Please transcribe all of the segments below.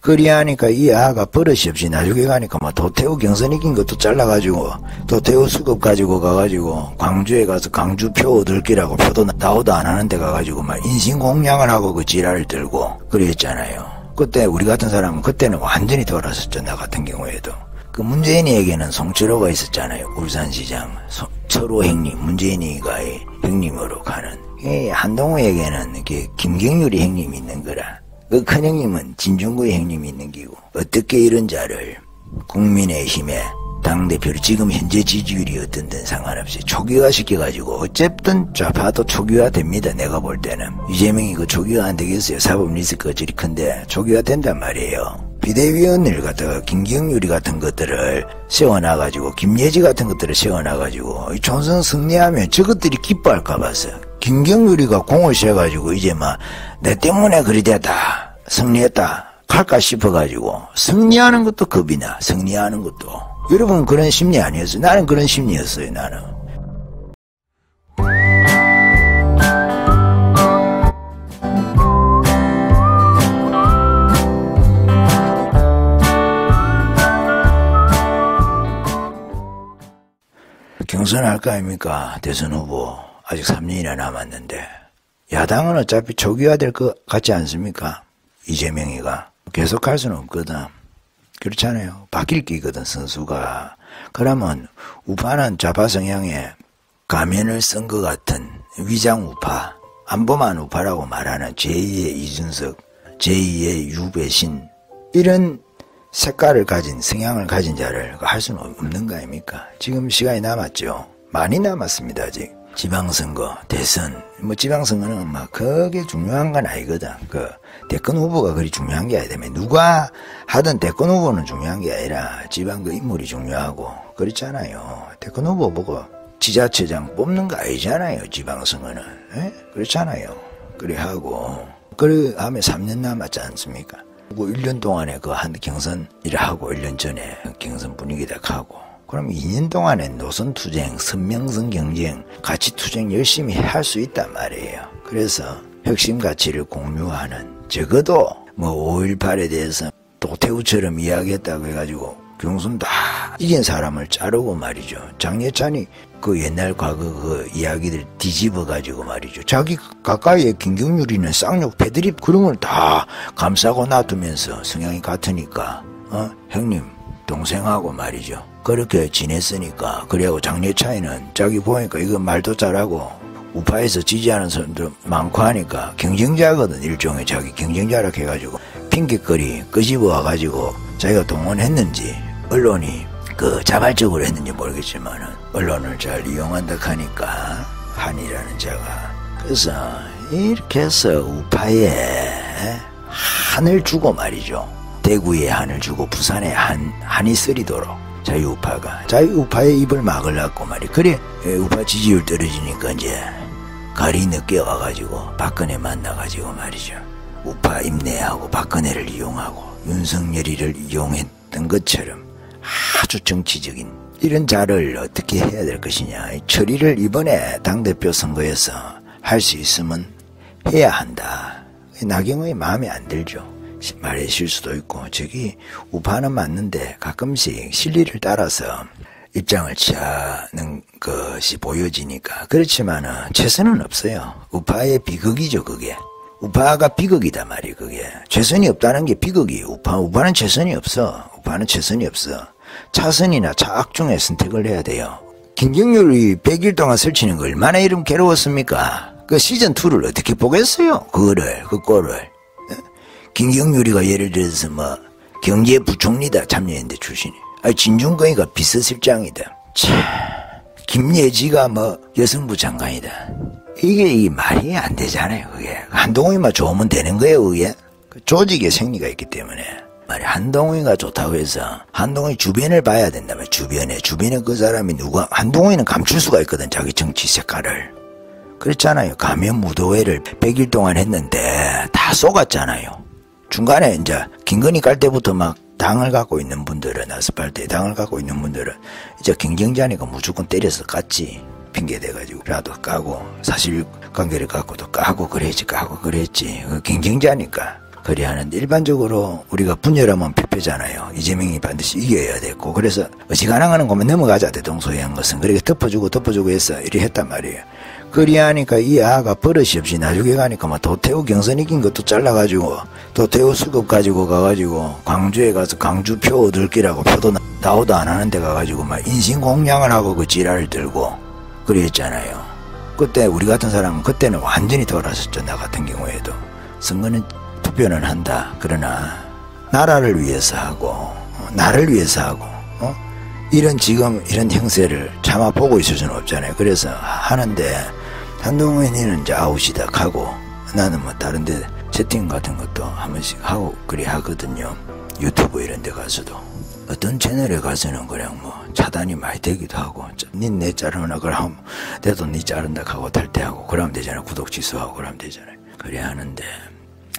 그리하니까 이 아가 버릇이 없이 나중에 가니까 뭐 도태우 경선 이긴 것도 잘라가지고 도태우 수급 가지고 가가지고 광주에 가서 광주표 얻을 기라고 표도 나오도 안 하는데 가가지고 막 인신공양을 하고 그 지랄을 들고 그랬잖아요. 그때 우리 같은 사람은 그때는 완전히 돌아섰죠. 나 같은 경우에도. 그 문재인이에게는 송철호가 있었잖아요. 울산시장 철호 형님, 문재인이가 형님으로 가는. 한동훈에게는 이렇게 김경률이 형님이 있는 거라. 그 큰형님은 진중구의 형님이 있는 기고. 어떻게 이런 자를 국민의힘에 당대표를 지금 현재 지지율이 어떤든 상관없이 초기화 시켜가지고 어쨌든 좌파도 초기화 됩니다. 내가 볼 때는. 이재명이 그 초기화 안 되겠어요. 사법 리스크가 저리 큰데 초기화 된단 말이에요. 비대위원을 갖다가 김경률이 같은 것들을 세워놔가지고 김예지 같은 것들을 세워놔가지고 총선 승리하면 저것들이 기뻐할까 봐서 김경률이가 공을 세가지고 이제 막 내 때문에 그리 됐다 승리했다 할까 싶어가지고 승리하는 것도 겁이 나. 승리하는 것도. 여러분 그런 심리 아니었어요? 나는 그런 심리였어요. 나는. 경선할 거 아닙니까? 대선 후보 아직 3년이나 남았는데 야당은 어차피 초기화될 것 같지 않습니까? 이재명이가 계속할 수는 없거든. 그렇잖아요. 바뀔 끼거든 선수가. 그러면 우파는 좌파 성향에 가면을 쓴 것 같은 위장 우파, 안보만 우파라고 말하는 제2의 이준석, 제2의 유배신 이런 색깔을 가진 성향을 가진 자를 할 수는 없는 거 아닙니까? 지금 시간이 남았죠. 많이 남았습니다. 아직. 지방선거, 대선, 뭐 지방선거는 막 그게 중요한 건 아니거든. 그 대권 후보가 그리 중요한 게 아니다며. 누가 하든 대권 후보는 중요한 게 아니라 지방 그 인물이 중요하고 그렇잖아요. 대권 후보 보고 지자체장 뽑는 거 아니잖아요. 지방선거는. 에? 그렇잖아요. 그래 하고 그래 하면 3년 남았지 않습니까? 뭐 1년 동안에 그 한 경선 일을 하고 1년 전에 경선 분위기다 하고 그럼 2년 동안에 노선 투쟁, 선명성 경쟁, 가치 투쟁 열심히 할 수 있단 말이에요. 그래서 핵심 가치를 공유하는 적어도 뭐 5.18에 대해서 도태우처럼 이야기했다고 해가지고 경선 다 이긴 사람을 자르고 말이죠. 장예찬이 그 옛날 과거 그 이야기들 뒤집어가지고 말이죠. 자기 가까이에 김경률이는 쌍욕, 패드립 그런 걸 다 감싸고 놔두면서 성향이 같으니까 형님 동생하고 말이죠. 그렇게 지냈으니까 그래고 장예찬이는 자기 보니까 이거 말도 잘하고 우파에서 지지하는 사람들 많고 하니까 경쟁자거든. 일종의 자기 경쟁자라 해가지고 핑계거리 끄집어 와가지고 자기가 동원했는지 언론이 그 자발적으로 했는지 모르겠지만은 언론을 잘 이용한다 하니까 한이라는 자가 그래서 이렇게 해서 우파에 한을 주고 말이죠. 대구에 한을 주고 부산에 한이 쓰리도록 자유우파의 입을 막으려고 말이. 그래 우파 지지율 떨어지니까 이제 가리 늦게 와가지고 박근혜 만나가지고 말이죠. 우파 임내하고 박근혜를 이용하고 윤석열이를 이용했던 것처럼 아주 정치적인 이런 자를 어떻게 해야 될 것이냐. 처리를 이번에 당대표 선거에서 할 수 있으면 해야 한다. 나경원이 마음에 안 들죠. 말의 실수도 있고 저기 우파는 맞는데 가끔씩 실리를 따라서 입장을 취하는 것이 보여지니까. 그렇지만은 최선은 없어요. 우파의 비극이죠 그게. 우파가 비극이다 말이에요. 그게 최선이 없다는 게 비극이에요. 우파는 최선이 없어. 우파는 최선이 없어. 차선이나 차악 중에 선택을 해야 돼요. 김경률이 100일 동안 설치는 거 얼마나 이름 괴로웠습니까? 그 시즌2를 어떻게 보겠어요? 그 꼴을. 김경률이가 예를 들어서 뭐 경제부총리다 참여했는데 출신이. 진중권이가 비서실장이다. 참, 김예지가 뭐 여성부 장관이다. 이게 말이 안 되잖아요. 그게 한동훈이만 좋으면 되는 거예요. 그게 조직의 생리가 있기 때문에 말이 한동훈이가 좋다고 해서 한동훈이 주변을 봐야 된다며. 주변에 그 사람이 누가. 한동훈이는 감출 수가 있거든 자기 정치 색깔을. 그렇잖아요. 가면 무도회를 100일 동안 했는데 다 쏘갔잖아요. 중간에 이제 김건희 깔 때부터 막 당을 갖고 있는 분들은 아스팔트에 당을 갖고 있는 분들은 이제 경쟁자니까 무조건 때려서 깠지. 핑계 대가지고 라도 까고 사실관계를 갖고도 까고 그랬지. 그 경쟁자니까. 그리 하는데 일반적으로 우리가 분열하면 패패잖아요. 이재명이 반드시 이겨야 됐고 그래서 어지간한 거면 넘어가자 대동소이한 것은 그렇게 덮어주고 해서 이리 했단 말이에요. 그리 하니까 이 아가 버릇이 없이 나중에 가니까 막 도태우 경선 이긴 것도 잘라가지고 도태우 수급 가지고 가가지고 광주에 가서 광주 표 얻을기라고 표도 나오도 안 하는 데 가가지고 막 인신공양을 하고 그 지랄을 들고 그랬잖아요. 그때 우리 같은 사람은 그때는 완전히 돌아섰죠. 나 같은 경우에도 선거는 투표는 한다. 그러나 나라를 위해서 하고 나를 위해서 하고 이런 지금 이런 형세를 차마 보고 있을 수는 없잖아요. 그래서 하는데 한동훈이는 이제 아웃이다 하고 나는 뭐 다른 데 채팅 같은 것도 한 번씩 하고 그리 하거든요. 유튜브 이런 데 가서도 어떤 채널에 가서는 그냥 뭐 차단이 많이 되기도 하고 니 자르나 그럼 내도 니 자른다 하고 탈퇴하고 그러면 되잖아요. 구독 취소하고 그러면 되잖아요. 그래 하는데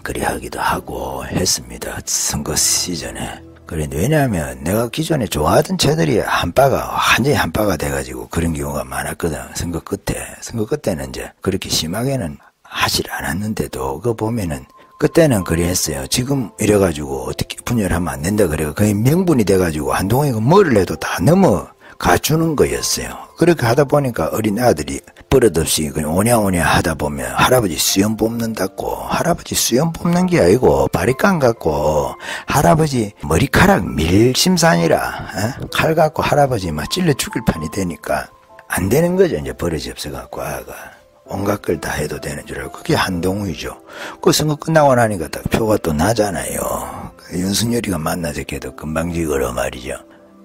그리 하기도 하고 했습니다. 선거 시즌에. 그런데 왜냐하면 내가 기존에 좋아하던 채널이 완전히 한바가 돼가지고 그런 경우가 많았거든. 선거 끝에는 이제 그렇게 심하게는 하질 않았는데도 그거 보면은 그때는 그리 했어요. 지금 이래가지고 어떻게 분열하면 안 된다 그래가 거의 명분이 돼가지고 한동훈이가 뭐를 해도 다 넘어가주는 거였어요. 그렇게 하다 보니까 어린 아들이 버릇없이 그냥 오냐오냐 하다 보면 할아버지 수염 뽑는다고 할아버지 수염 뽑는 게 아니고 바리깡 갖고 할아버지 머리카락 밀심산이라 칼 갖고 할아버지 막 찔러 죽일 판이 되니까 안 되는 거죠. 이제 버릇이 없어갖고 아가 온갖 걸 다 해도 되는 줄 알고 그게 한동훈이죠. 그 선거 끝나고 나니까 딱 표가 또 나잖아요. 윤석열이가 만나서께도 금방 지거려 말이죠.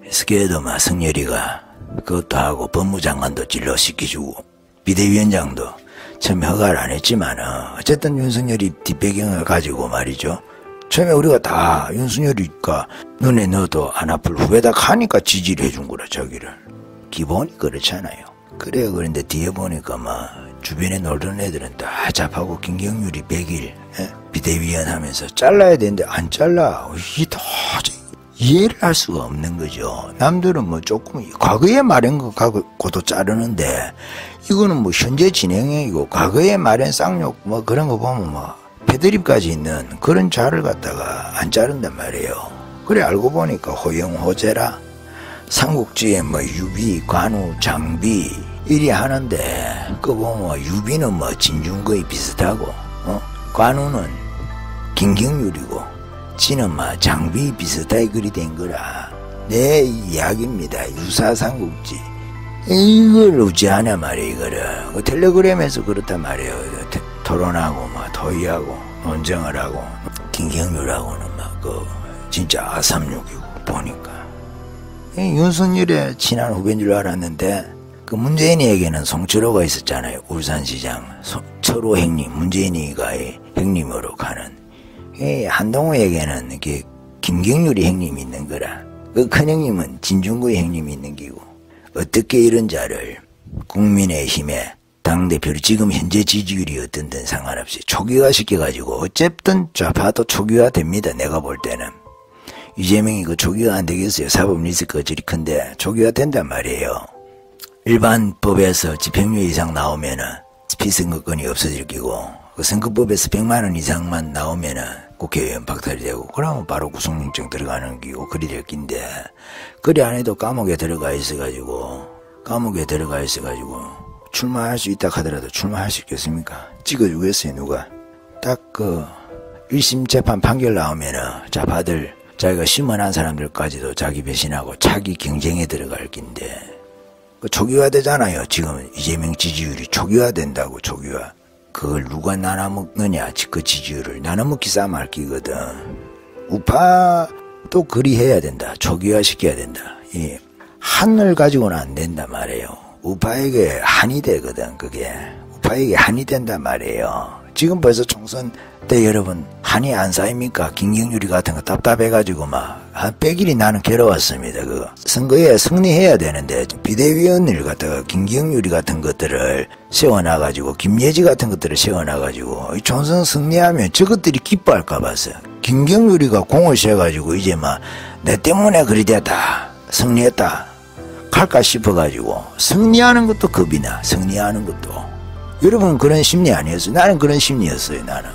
스케도 막 승열이가 그것도 하고 법무장관도 진로시켜주고 비대위원장도 처음에 허가를 안 했지만은 어쨌든 윤석열이 뒷배경을 가지고 말이죠. 처음에 우리가 다 윤석열이가 눈에 넣어도 안 아플 후에다 하니까 지지를 해준 거라 자기를. 기본이 그렇잖아요. 그래요. 그런데 뒤에 보니까 막 주변에 놀던 애들은 다 잡하고 김경률이 100일 비대위원 하면서 잘라야 되는데 안 잘라. 이게 도저히 이해를 할 수가 없는 거죠. 남들은 뭐 조금 과거에 말한 거 갖고도 자르는데 이거는 뭐 현재 진행형이고 과거에 말한 쌍욕 뭐 그런 거 보면 뭐 패드립까지 있는 그런 자를 갖다가 안 자른단 말이에요. 그래 알고 보니까 호영호재라 삼국지에 뭐 유비, 관우, 장비 이리 하는데 그거 보면 유비는 뭐 진중거의 비슷하고 관우는 김경률이고 지는 막 장비 비슷하게 그리 된 거라 내 이야기입니다. 유사삼국지 이걸 어찌하냐 말이에요. 이거를 텔레그램에서 그렇단 말이에요. 토론하고 막 토의하고 논쟁을 하고 김경률하고는 막 그 진짜 아삼육이고 보니까 윤석열의 친한 후배인 줄 알았는데 그 문재인이에게는 송철호가 있었잖아요. 울산시장 철호 형님 문재인이가 형님으로 가는 한동훈에게는 이렇게 김경률이 형님이 있는 거라 그 큰형님은 진중구의 형님이 있는 기고 어떻게 이런 자를 국민의힘에 당대표를 지금 현재 지지율이 어떤든 상관없이 초기화 시켜가지고 어쨌든 좌파도 초기화 됩니다. 내가 볼 때는 이재명이 그 초기화 안 되겠어요. 사법 리스크가 저리 큰데 초기화 된단 말이에요. 일반 법에서 집행유예 이상 나오면은 피선거권이 없어질 기고 그 선거법에서 100만 원 이상만 나오면은 국회의원 박탈이 되고 그러면 바로 구속영장 들어가는 기고 그리 될 긴데 그리 안 해도 감옥에 들어가 있어가지고 출마할 수 있다 하더라도 출마할 수 있겠습니까? 찍어주겠어요 누가? 딱 그 1심 재판 판결 나오면은 좌파들 자기가 심언한 사람들까지도 자기 배신하고 자기 경쟁에 들어갈 긴데 그 초기화 되잖아요. 지금 이재명 지지율이 초기화 된다고 초기화. 그걸 누가 나눠먹느냐 그 지지율을 나눠먹기 싸움 할 기거든. 우파도 그리 해야 된다. 초기화 시켜야 된다. 이 한을 가지고는 안 된단 말이에요. 우파에게 한이 되거든. 그게 우파에게 한이 된단 말이에요. 지금 벌써 총선 때 여러분 한이 안 쌓입니까? 김경률이 같은 거 답답해가지고 막 한 100일이 나는 괴로웠습니다. 그 선거에 승리해야 되는데 비대위원을 갖다가 김경률이 같은 것들을 세워놔가지고 김예지 같은 것들을 세워놔가지고 총선 승리하면 저것들이 기뻐할까 봐서 김경률이가 공을 세가지고 이제 막 내 때문에 그리 됐다 승리했다 갈까 싶어가지고 승리하는 것도 겁이 나. 승리하는 것도 여러분 그런 심리 아니었어요? 나는 그런 심리였어요. 나는